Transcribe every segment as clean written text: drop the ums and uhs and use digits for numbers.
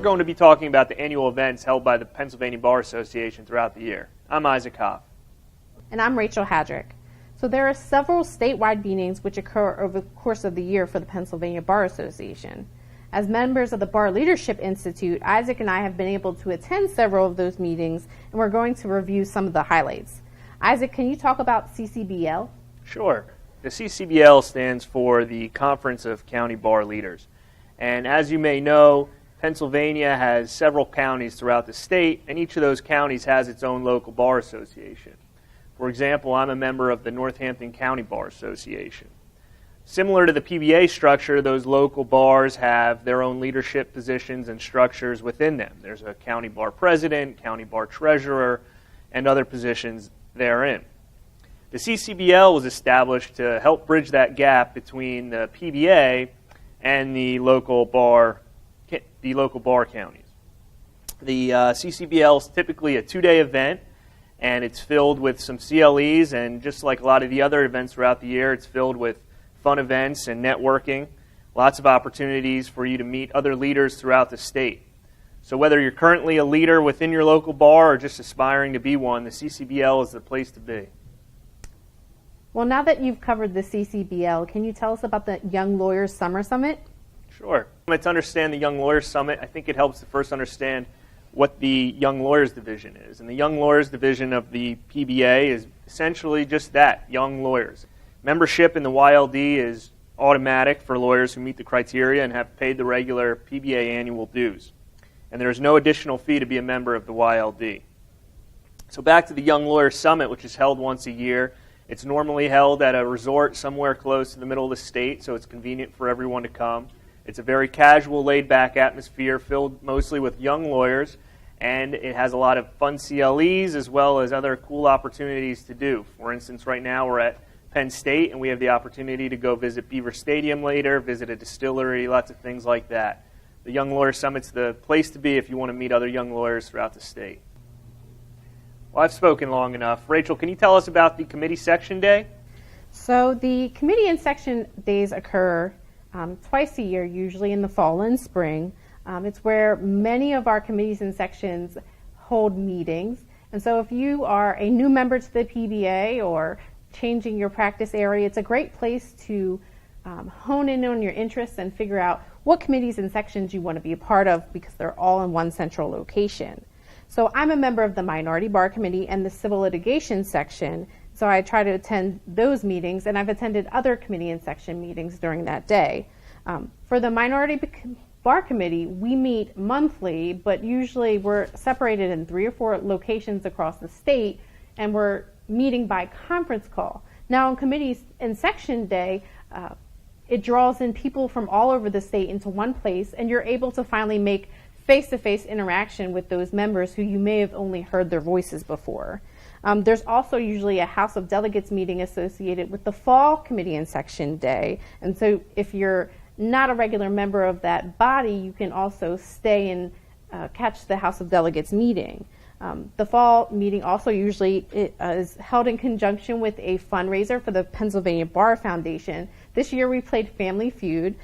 we're going to be talking about the annual events held by the Pennsylvania Bar Association throughout the year. I'm Isaac Hoff. And I'm Rachel Hadrick. So there are several statewide meetings which occur over the course of the year for the Pennsylvania Bar Association. As members of the Bar Leadership Institute, Isaac and I have been able to attend several of those meetings, and we're going to review some of the highlights. Isaac, can you talk about CCBL? Sure. The CCBL stands for the Conference of County Bar Leaders. And as you may know, Pennsylvania has several counties throughout the state, and each of those counties has its own local bar association. For example, I'm a member of the Northampton County Bar Association. Similar to the PBA structure, those local bars have their own leadership positions and structures within them. There's a county bar president, county bar treasurer, and other positions therein. The CCBL was established to help bridge that gap between the PBA and the local bar counties. The CCBL is typically a 2-day event, and it's filled with some CLEs, and just like a lot of the other events throughout the year, it's filled with fun events and networking, lots of opportunities for you to meet other leaders throughout the state. So whether you're currently a leader within your local bar or just aspiring to be one, the CCBL is the place to be. Well, now that you've covered the CCBL, can you tell us about the Young Lawyers Summer Summit? Sure. To understand the Young Lawyers Summit, I think it helps to first understand what the Young Lawyers Division is. And the Young Lawyers Division of the PBA is essentially just that, young lawyers. Membership in the YLD is automatic for lawyers who meet the criteria and have paid the regular PBA annual dues. And there is no additional fee to be a member of the YLD. So back to the Young Lawyers Summit, which is held once a year. It's normally held at a resort somewhere close to the middle of the state, so it's convenient for everyone to come. It's a very casual, laid-back atmosphere filled mostly with young lawyers, and it has a lot of fun CLEs as well as other cool opportunities to do. For instance, right now we're at Penn State, and we have the opportunity to go visit Beaver Stadium later, visit a distillery, lots of things like that. The Young Lawyers Summit's the place to be if you want to meet other young lawyers throughout the state. Well, I've spoken long enough. Rachel, can you tell us about the Committee Section Day? So the Committee and Section Days occur twice a year, usually in the fall and spring. It's where many of our committees and sections hold meetings. And so if you are a new member to the PBA or changing your practice area, it's a great place to hone in on your interests and figure out what committees and sections you want to be a part of because they're all in one central location. So I'm a member of the Minority Bar Committee and the Civil Litigation Section, so I try to attend those meetings, and I've attended other committee and section meetings during that day. For the Minority Bar Committee, we meet monthly, but usually we're separated in 3 or 4 locations across the state, and we're meeting by conference call. Now on Committees and Section Day, it draws in people from all over the state into one place, and you're able to finally make face-to-face interaction with those members who you may have only heard their voices before. There's also usually a House of Delegates meeting associated with the Fall Committee and Section Day, and so if you're not a regular member of that body, you can also stay and catch the House of Delegates meeting. The fall meeting also usually is held in conjunction with a fundraiser for the Pennsylvania Bar Foundation. This year we played Family Feud.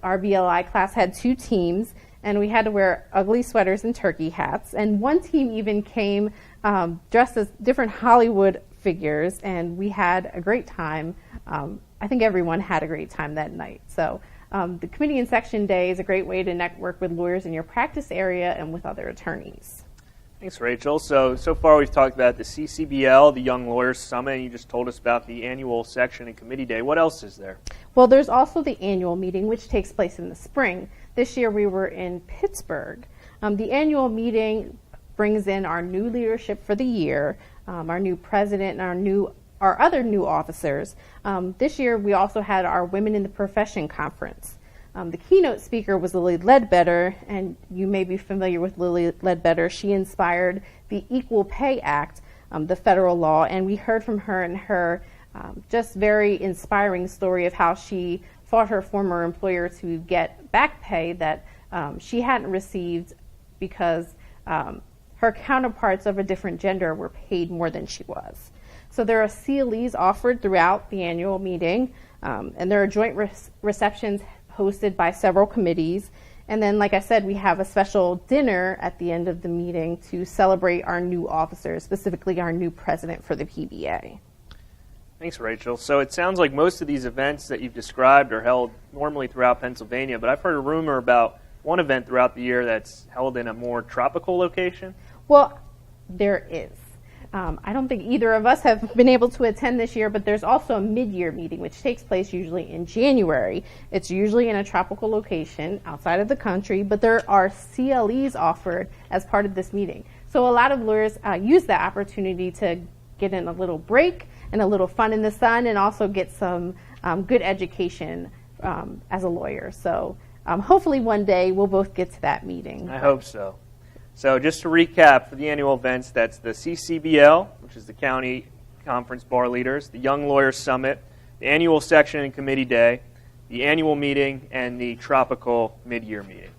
Our BLI class had 2 teams, and we had to wear ugly sweaters and turkey hats. And one team even came dressed as different Hollywood figures, and we had a great time. I think everyone had a great time that night. So the Committee and Section Day is a great way to network with lawyers in your practice area and with other attorneys. Thanks, Rachel. So far we've talked about the CCBL, the Young Lawyers Summit, and you just told us about the annual section and committee day. What else is there? Well, there's also the annual meeting, which takes place in the spring. This year we were in Pittsburgh. The annual meeting brings in our new leadership for the year, our new president, and our other new officers. This year we also had our Women in the Profession conference. The keynote speaker was Lily Ledbetter, and you may be familiar with Lily Ledbetter. She inspired the Equal Pay Act, the federal law, and we heard from her and her just very inspiring story of how she fought her former employer to get back pay that she hadn't received because her counterparts of a different gender were paid more than she was. So there are CLEs offered throughout the annual meeting, and there are joint receptions hosted by several committees. And then, like I said, we have a special dinner at the end of the meeting to celebrate our new officers, specifically our new president for the PBA. Thanks, Rachel. So it sounds like most of these events that you've described are held normally throughout Pennsylvania, but I've heard a rumor about one event throughout the year that's held in a more tropical location. Well, there is. I don't think either of us have been able to attend this year, but there's also a mid-year meeting, which takes place usually in January. It's usually in a tropical location outside of the country, but there are CLEs offered as part of this meeting. So a lot of lawyers use that opportunity to get in a little break and a little fun in the sun, and also get some good education as a lawyer. So hopefully one day we'll both get to that meeting. I hope so. So just to recap, for the annual events, that's the CCBL, which is the County Conference Bar Leaders, the Young Lawyers Summit, the annual section and committee day, the annual meeting, and the tropical mid-year meeting.